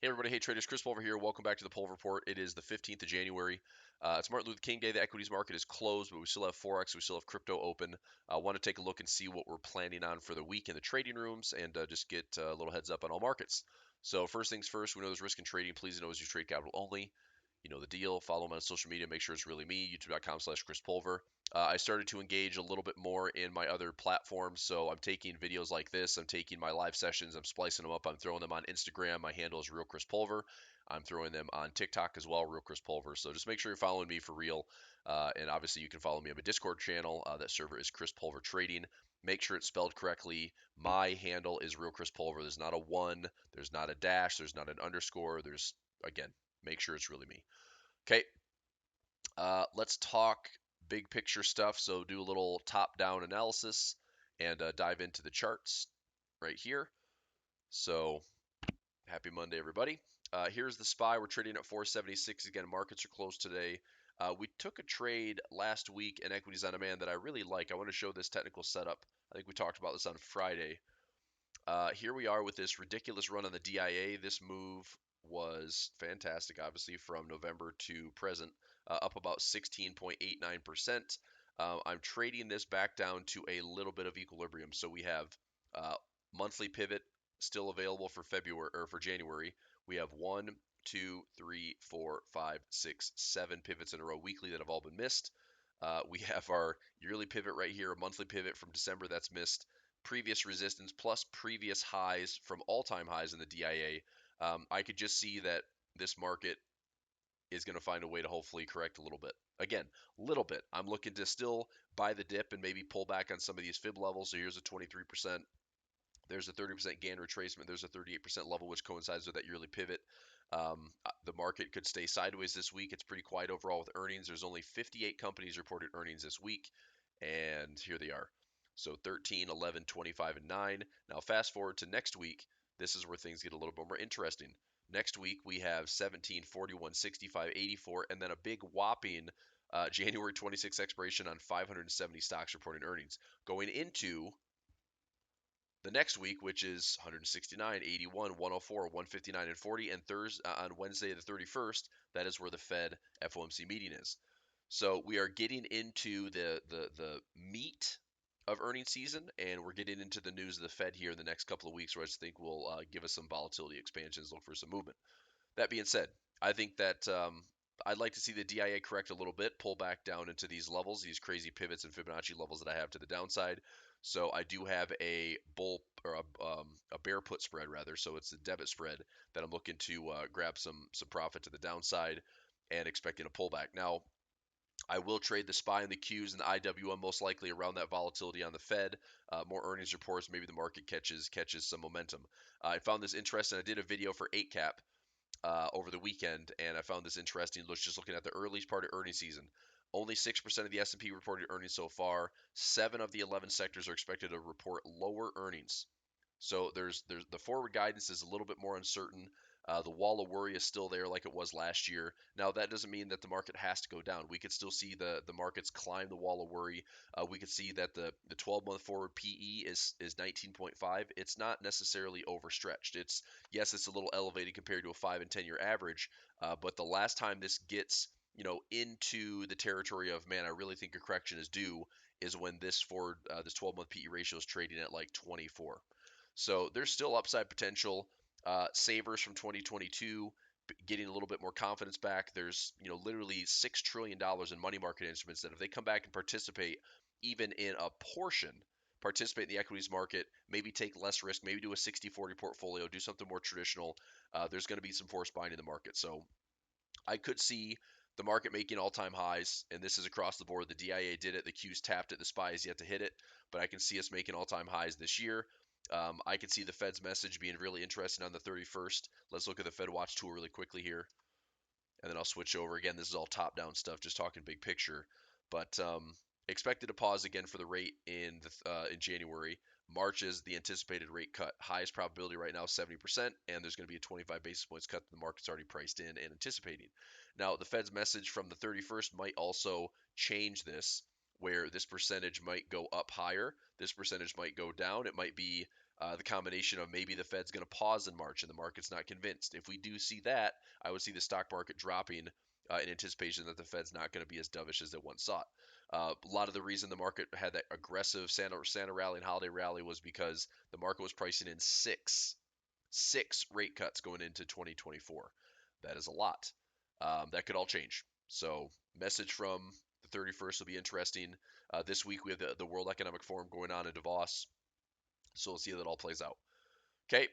Hey everybody, hey traders, Chris Pulver here. Welcome back to the Pulver Report. It is the 15th of January. It's Martin Luther King Day. The equities market is closed, but we still have Forex, we still have crypto open. I want to take a look and see what we're planning on for the week in the trading rooms and just get a little heads up on all markets. So first things first, we know there's risk in trading. Please know as you trade capital only. You know the deal. Follow him on social media. Make sure it's really me. YouTube.com/Chris Pulver. I started to engage a little bit more in my other platforms. So I'm taking videos like this. I'm taking my live sessions. I'm splicing them up. I'm throwing them on Instagram. My handle is Real Chris Pulver. I'm throwing them on TikTok as well, Real Chris Pulver. So just make sure you're following me for real. And obviously, you can follow me on my Discord channel. That server is Chris Pulver Trading. Make sure it's spelled correctly. My handle is Real Chris Pulver. There's not a one. There's not a dash. There's not an underscore. There's, again, make sure it's really me. Okay, let's talk big picture stuff. So do a little top-down analysis and dive into the charts right here. So happy Monday, everybody. Here's the SPY. We're trading at 476. Again, markets are closed today. We took a trade last week in equities on demand that I really like. I want to show this technical setup. I think we talked about this on Friday. Here we are with this ridiculous run on the DIA. This move was fantastic, obviously, from November to present, up about 16.89%. I'm trading this back down to a little bit of equilibrium. So we have uh, monthly pivot still available for February or for January. We have 1, 2, 3, 4, 5, 6, 7 pivots in a row weekly that have all been missed. We have our yearly pivot right here, a monthly pivot from December that's missed, previous resistance plus previous highs from all-time highs in the DIA. I could just see that this market is going to find a way to hopefully correct a little bit. Again, little bit. I'm looking to still buy the dip and maybe pull back on some of these fib levels. So here's a 23%. There's a 30% gain retracement. There's a 38% level, which coincides with that yearly pivot. The market could stay sideways this week. It's pretty quiet overall with earnings. There's only 58 companies reported earnings this week, and here they are. So 13, 11, 25, and 9. Now, fast forward to next week. This is where things get a little bit more interesting. Next week, we have 17, 41, 65, 84, and then a big whopping January 26 expiration on 570 stocks reporting earnings. Going into the next week, which is 169, 81, 104, 159, and 40, and Thursday on Wednesday the 31st, that is where the Fed FOMC meeting is. So we are getting into the meat of earnings season, and we're getting into the news of the Fed here in the next couple of weeks, where I just think will give us some volatility expansions, look for some movement. That being said, I think that I'd like to see the DIA correct a little bit, pull back down into these levels, these crazy pivots and Fibonacci levels that I have to the downside. So I do have a bull or a bear put spread rather. So it's a debit spread that I'm looking to grab some profit to the downside and expecting a pullback. Now I will trade the SPY and the Qs and the IWM most likely around that volatility on the Fed. More earnings reports, maybe the market catches some momentum. I found this interesting. I did a video for 8cap over the weekend, and I found this interesting. Just looking at the early part of earnings season, only 6% of the S&P reported earnings so far. 7 of the 11 sectors are expected to report lower earnings. So there's the forward guidance is a little bit more uncertain. The wall of worry is still there like it was last year. Now that doesn't mean that the market has to go down. We could still see the markets climb the wall of worry. We could see that the 12-month forward PE is 19.5. It's not necessarily overstretched. It's yes, it's a little elevated compared to a 5 and 10-year average. But the last time this gets into the territory of man, I really think a correction is due is when this 12-month PE ratio is trading at like 24. So there's still upside potential. Savers from 2022 getting a little bit more confidence back. There's literally $6 trillion in money market instruments that if they come back and participate even in a portion, participate in the equities market, maybe take less risk, maybe do a 60-40 portfolio, do something more traditional, there's going to be some force buying in the market. So I could see the market making all-time highs, and this is across the board. The DIA did it, the Qs tapped it, the SPY is yet to hit it, but I can see us making all-time highs this year. I could see the Fed's message being really interesting on the 31st. Let's look at the Fed Watch tool really quickly here, and then I'll switch over. Again, this is all top-down stuff, just talking big picture. But expected to pause again for the rate in January. March is the anticipated rate cut. Highest probability right now, 70%, and there's going to be a 25 basis points cut that the market's already priced in and anticipating. Now, the Fed's message from the 31st might also change this, where this percentage might go up higher, this percentage might go down. It might be The combination of maybe the Fed's going to pause in March and the market's not convinced. If we do see that, I would see the stock market dropping in anticipation that the Fed's not going to be as dovish as it once thought. A lot of the reason the market had that aggressive Santa rally and holiday rally was because the market was pricing in six rate cuts going into 2024. That is a lot. That could all change. So, message from the 31st will be interesting. This week we have the World Economic Forum going on in Davos, so we'll see how that all plays out. Okay,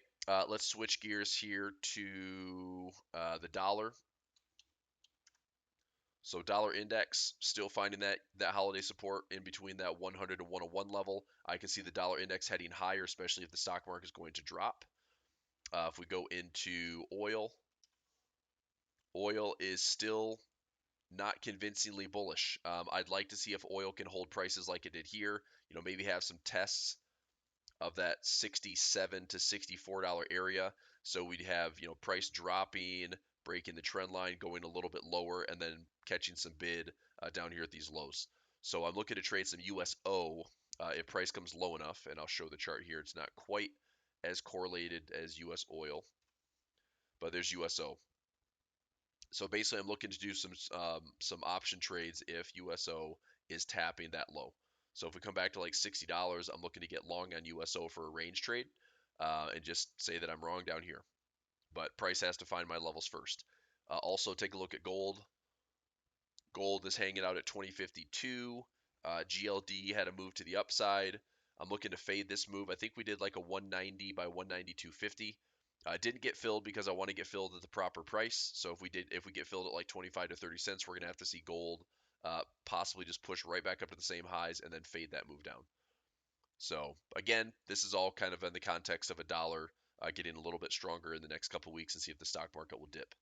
let's switch gears here to the dollar. So dollar index still finding that holiday support in between that 100 to 101 level. I can see the dollar index heading higher, especially if the stock market is going to drop. If we go into oil, oil is still not convincingly bullish. I'd like to see if oil can hold prices like it did here. Maybe have some tests of that 67 to $64 area. So we'd have, price dropping, breaking the trend line, going a little bit lower, and then catching some bid down here at these lows. So I'm looking to trade some USO if price comes low enough, and I'll show the chart here. It's not quite as correlated as US oil, but there's USO. So basically, I'm looking to do some option trades if USO is tapping that low. So if we come back to like $60, I'm looking to get long on USO for a range trade, and just say that I'm wrong down here. But price has to find my levels first. Also, take a look at gold. Gold is hanging out at 2052. GLD had a move to the upside. I'm looking to fade this move. I think we did like a 190 by 192.50. Didn't get filled because I want to get filled at the proper price. So if we get filled at like 25 to 30 cents, we're gonna have to see gold possibly just push right back up to the same highs and then fade that move down. So again, this is all kind of in the context of a dollar getting a little bit stronger in the next couple weeks and see if the stock market will dip.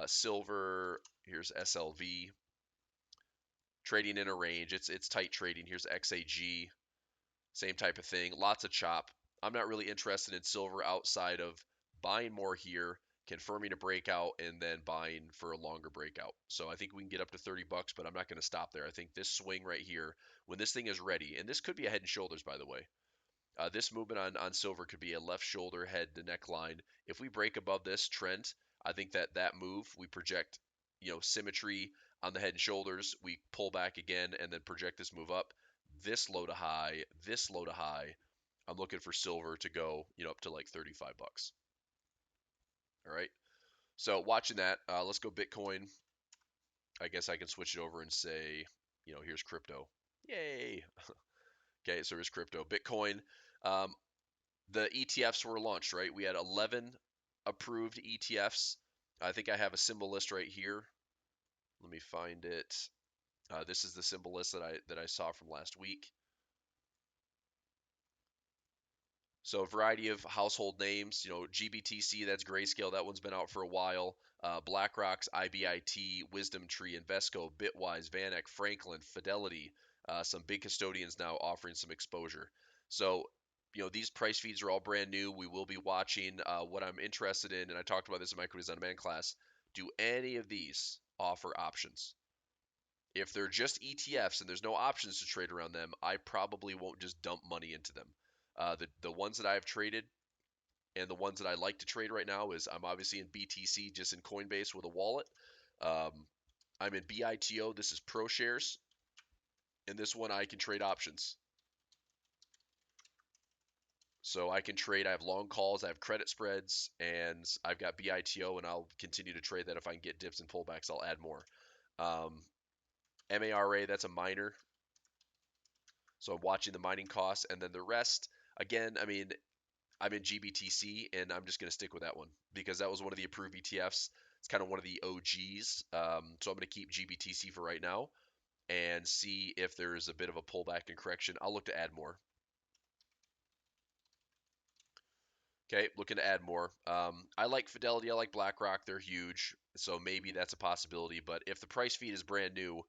Silver, here's SLV. Trading in a range. It's tight trading. Here's XAG. Same type of thing. Lots of chop. I'm not really interested in silver outside of buying more here, confirming a breakout, and then buying for a longer breakout. So I think we can get up to 30 bucks, but I'm not going to stop there. I think this swing right here, when this thing is ready, and this could be a head and shoulders, by the way. This movement on silver could be a left shoulder head to neckline. If we break above this trend, I think that move we project, symmetry on the head and shoulders. We pull back again and then project this move up. This low to high, this low to high. I'm looking for silver to go, up to like 35 bucks. All right. So watching that, let's go Bitcoin. I guess I can switch it over and say, here's crypto. Yay. Okay, so here's crypto. Bitcoin. Um, the ETFs were launched, right? We had 11 approved ETFs. I think I have a symbol list right here. Let me find it. This is the symbol list that I saw from last week. So a variety of household names, GBTC, that's Grayscale, that one's been out for a while. BlackRock's IBIT, Wisdom Tree, Invesco, Bitwise, VanEck, Franklin, Fidelity, some big custodians now offering some exposure. So, these price feeds are all brand new. We will be watching. What I'm interested in, and I talked about this in my Equities on Demand class, do any of these offer options? If they're just ETFs and there's no options to trade around them, I probably won't just dump money into them. The ones that I have traded and the ones that I like to trade right now is I'm obviously in BTC, just in Coinbase with a wallet. I'm in BITO. This is Pro Shares. And this one I can trade options. So I can trade. I have long calls. I have credit spreads. And I've got BITO. And I'll continue to trade that. If I can get dips and pullbacks, I'll add more. MARA, that's a miner. So I'm watching the mining costs. And then the rest, again, I'm in GBTC, and I'm just going to stick with that one because that was one of the approved ETFs. It's kind of one of the OGs. So I'm going to keep GBTC for right now and see if there's a bit of a pullback and correction. I'll look to add more. Okay, looking to add more. I like Fidelity. I like BlackRock. They're huge, so maybe that's a possibility. But if the price feed is brand new,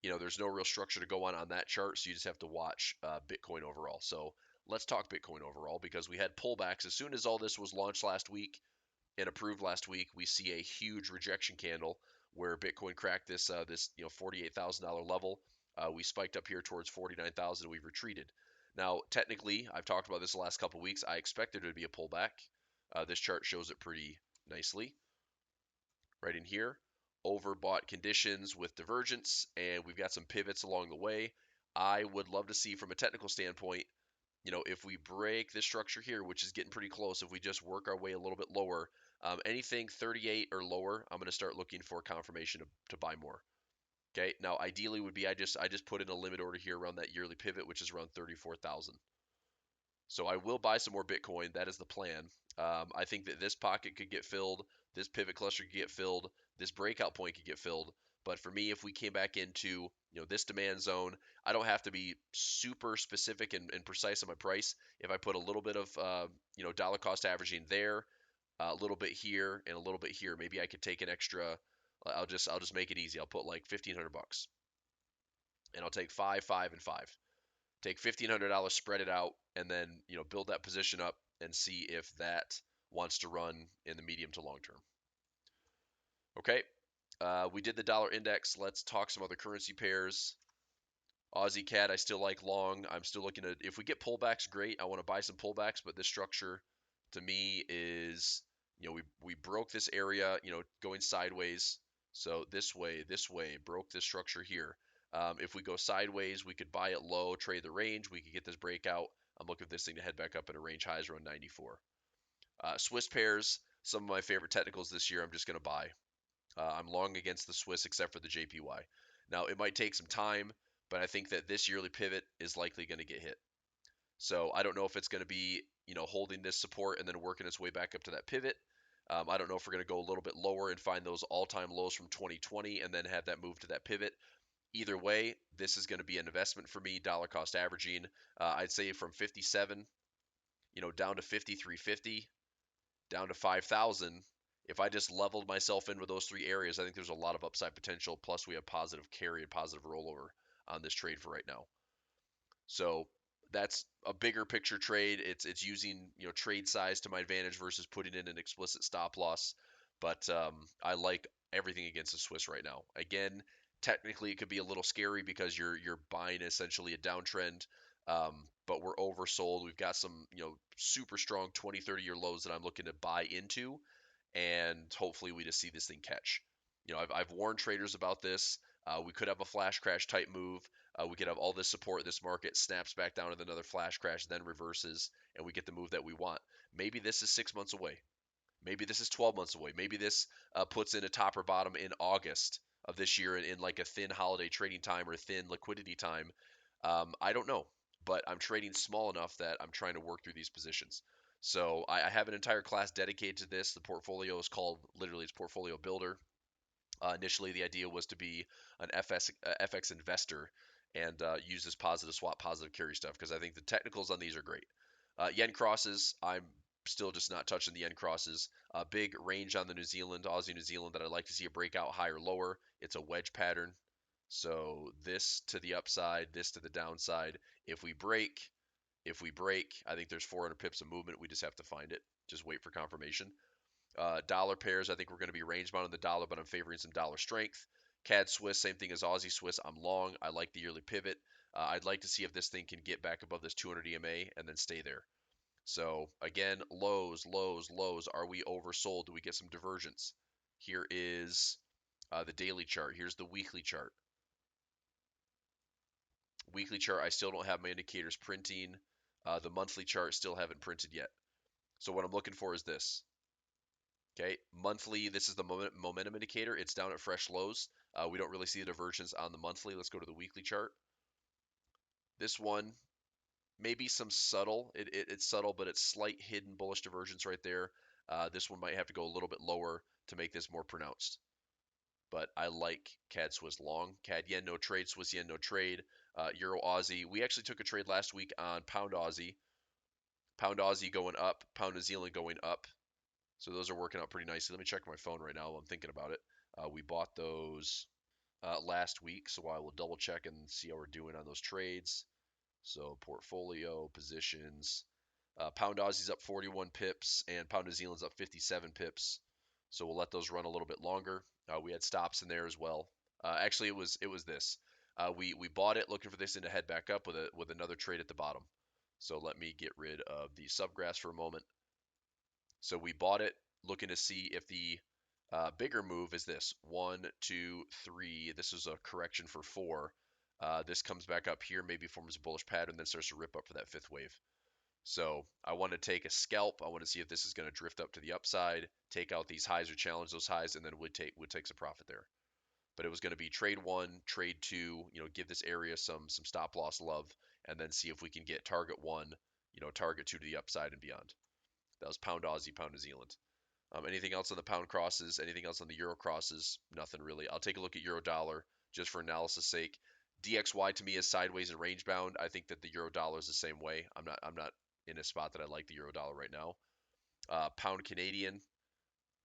there's no real structure to go on that chart, so you just have to watch Bitcoin overall. So let's talk Bitcoin overall because we had pullbacks as soon as all this was launched last week and approved last week. We see a huge rejection candle where Bitcoin cracked this $48,000 level. We spiked up here towards 49,000. We've retreated. Now, technically, I've talked about this the last couple weeks. I expected there to be a pullback. This chart shows it pretty nicely right in here. Overbought conditions with divergence, and we've got some pivots along the way. I would love to see from a technical standpoint, if we break this structure here, which is getting pretty close, if we just work our way a little bit lower, anything 38 or lower, I'm going to start looking for confirmation to buy more. Okay, now ideally would be I just put in a limit order here around that yearly pivot, which is around 34,000. So I will buy some more Bitcoin. That is the plan. I think that this pocket could get filled, this pivot cluster could get filled, this breakout point could get filled. But for me, if we came back into this demand zone, I don't have to be super specific and precise on my price. If I put a little bit of dollar cost averaging there, a little bit here, and a little bit here, maybe I could take an extra. I'll just make it easy. I'll put like $1,500, and I'll take 5, 5, and 5. Take $1,500, spread it out, and then build that position up and see if that wants to run in the medium to long term. Okay, we did the dollar index. Let's talk some other currency pairs. Aussie CAD, I still like long. I'm still looking at, if we get pullbacks, great. I want to buy some pullbacks, but this structure to me is, we broke this area, going sideways. So this way, broke this structure here. If we go sideways, we could buy it low, trade the range. We could get this breakout. I'm looking for this thing to head back up in a range highs around 94. Swiss pairs, some of my favorite technicals this year, I'm just going to buy. I'm long against the Swiss except for the JPY. Now, it might take some time, but I think that this yearly pivot is likely going to get hit. So I don't know if it's going to be, holding this support and then working its way back up to that pivot. I don't know if we're going to go a little bit lower and find those all-time lows from 2020 and then have that move to that pivot. Either way, this is going to be an investment for me, dollar cost averaging. I'd say from 57, down to 53.50, down to 5,000. If I just leveled myself in with those three areas, I think there's a lot of upside potential. Plus, we have positive carry and positive rollover on this trade for right now. So that's a bigger picture trade. It's using trade size to my advantage versus putting in an explicit stop loss. But I like everything against the Swiss right now. Again, technically it could be a little scary because you're buying essentially a downtrend. But we're oversold. We've got some super strong 20, 30-year lows that I'm looking to buy into, and hopefully we just see this thing catch. I've warned traders about this. We could have a flash crash type move. We could have all this support. This market snaps back down with another flash crash, then reverses, and we get the move that we want. Maybe this is 6 months away. Maybe this is 12 months away. Maybe this puts in a top or bottom in August of this year in like a thin holiday trading time or thin liquidity time. I don't know, but I'm trading small enough that I'm trying to work through these positions. So I have an entire class dedicated to this. The portfolio is called, literally, it's Portfolio Builder. Initially, the idea was to be an FX investor and use this positive swap, positive carry stuff because I think the technicals on these are great. Yen crosses, I'm still just not touching the yen crosses. Big range on the Aussie New Zealand that I'd like to see a breakout higher, lower. It's a wedge pattern. So this to the upside, this to the downside. If we break, I think there's 400 pips of movement. We just have to find it. Just wait for confirmation. Dollar pairs, I think we're going to be range bound on the dollar, but I'm favoring some dollar strength. CAD Swiss, same thing as Aussie Swiss. I'm long. I like the yearly pivot. I'd like to see if this thing can get back above this 200 EMA and then stay there. So again, lows, lows, lows. Are we oversold? Do we get some divergence? Here is the daily chart. Here's the weekly chart. Weekly chart, I still don't have my indicators printing. The monthly chart still haven't printed yet. So what I'm looking for is this. Okay, monthly, this is the momentum indicator. It's down at fresh lows. We don't really see the divergence on the monthly. Let's go to the weekly chart. This one, maybe some subtle, it's subtle, but it's slight hidden bullish divergence right there. This one might have to go a little bit lower to make this more pronounced. But I like CAD Swiss long. CAD Yen no trade, Swiss Yen no trade. Euro Aussie. We actually took a trade last week on Pound Aussie. Pound Aussie going up, Pound New Zealand going up. So those are working out pretty nicely. Let me check my phone right now while I'm thinking about it. We bought those last week, so I will double check and see how we're doing on those trades. So portfolio positions. Pound Aussie's up 41 pips and Pound New Zealand's up 57 pips. So we'll let those run a little bit longer. We had stops in there as well. Actually, it was this. We bought it looking for this thing to head back up with another trade at the bottom. So let me get rid of the subgrass for a moment. So we bought it looking to see if the bigger move is this 1, 2, 3. This is a correction for 4. This comes back up here, maybe forms a bullish pattern, then starts to rip up for that 5th wave. So I want to take a scalp. I want to see if this is going to drift up to the upside, take out these highs or challenge those highs, and then would take some profit there. But it was going to be trade 1, trade 2, give this area some stop loss love, and then see if we can get target 1, target 2 to the upside and beyond. That was pound Aussie, pound New Zealand. Anything else on the pound crosses? Anything else on the euro crosses? Nothing really. I'll take a look at euro dollar just for analysis sake. DXY to me is sideways and range bound. I think that the euro dollar is the same way. I'm not in a spot that I like the euro dollar right now. Pound Canadian.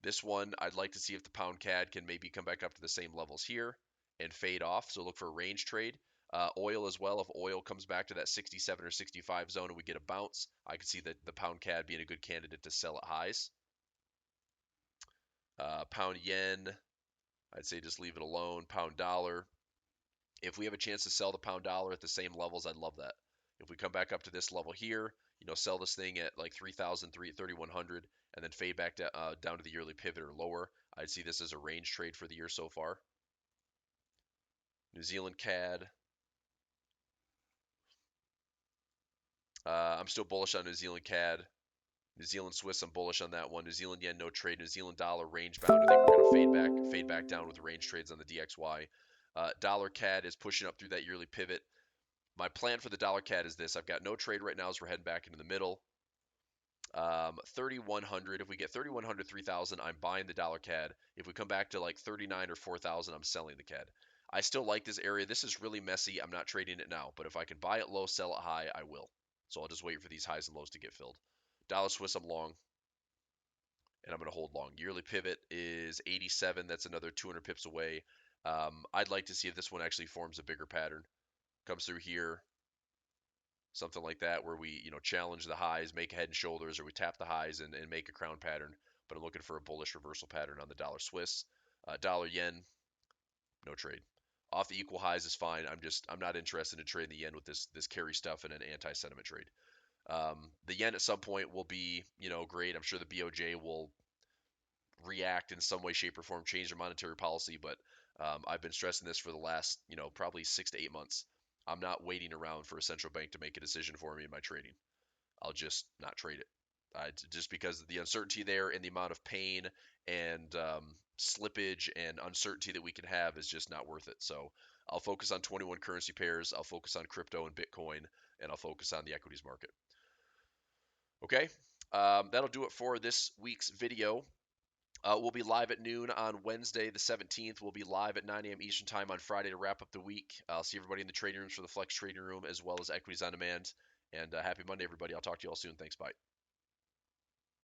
This one, I'd like to see if the pound CAD can maybe come back up to the same levels here and fade off. So look for a range trade. Oil as well. If oil comes back to that 67 or 65 zone and we get a bounce, I could see the pound CAD being a good candidate to sell at highs. Pound yen, I'd say just leave it alone. Pound dollar. If we have a chance to sell the pound dollar at the same levels, I'd love that. If we come back up to this level here, sell this thing at like 3,000, 3,100, and then fade back down to the yearly pivot or lower, I'd see this as a range trade for the year so far. New Zealand CAD. I'm still bullish on New Zealand CAD. New Zealand Swiss, I'm bullish on that one. New Zealand yen, no trade. New Zealand dollar, range bound. I think we're going to fade back down with range trades on the DXY. Dollar CAD is pushing up through that yearly pivot. My plan for the dollar CAD is this. I've got no trade right now as we're heading back into the middle. 3,100. If we get 3,100, 3,000, I'm buying the dollar CAD. If we come back to like 39 or 4,000, I'm selling the CAD. I still like this area. This is really messy. I'm not trading it now, but if I can buy it low, sell it high, I will. So I'll just wait for these highs and lows to get filled. Dollar Swiss, I'm long, and I'm going to hold long. Yearly pivot is 87. That's another 200 pips away. I'd like to see if this one actually forms a bigger pattern. Comes through here, something like that, where we challenge the highs, make head and shoulders, or we tap the highs and make a crown pattern. But I'm looking for a bullish reversal pattern on the dollar Swiss. Dollar yen, no trade. Off the equal highs is fine. I'm not interested in trading the yen with this carry stuff and an anti-sentiment trade. The yen at some point will be great. I'm sure the BOJ will react in some way, shape, or form, change their monetary policy. But I've been stressing this for the last probably 6 to 8 months. I'm not waiting around for a central bank to make a decision for me in my trading. I'll just not trade it. Just because of the uncertainty there and the amount of pain and slippage and uncertainty that we can have is just not worth it. So I'll focus on 21 currency pairs. I'll focus on crypto and Bitcoin, and I'll focus on the equities market. Okay, that'll do it for this week's video. We'll be live at noon on Wednesday, the 17th. We'll be live at 9 a.m. Eastern Time on Friday to wrap up the week. I'll see everybody in the trading rooms for the Flex Trading Room as well as Equities on Demand. And happy Monday, everybody. I'll talk to you all soon. Thanks. Bye.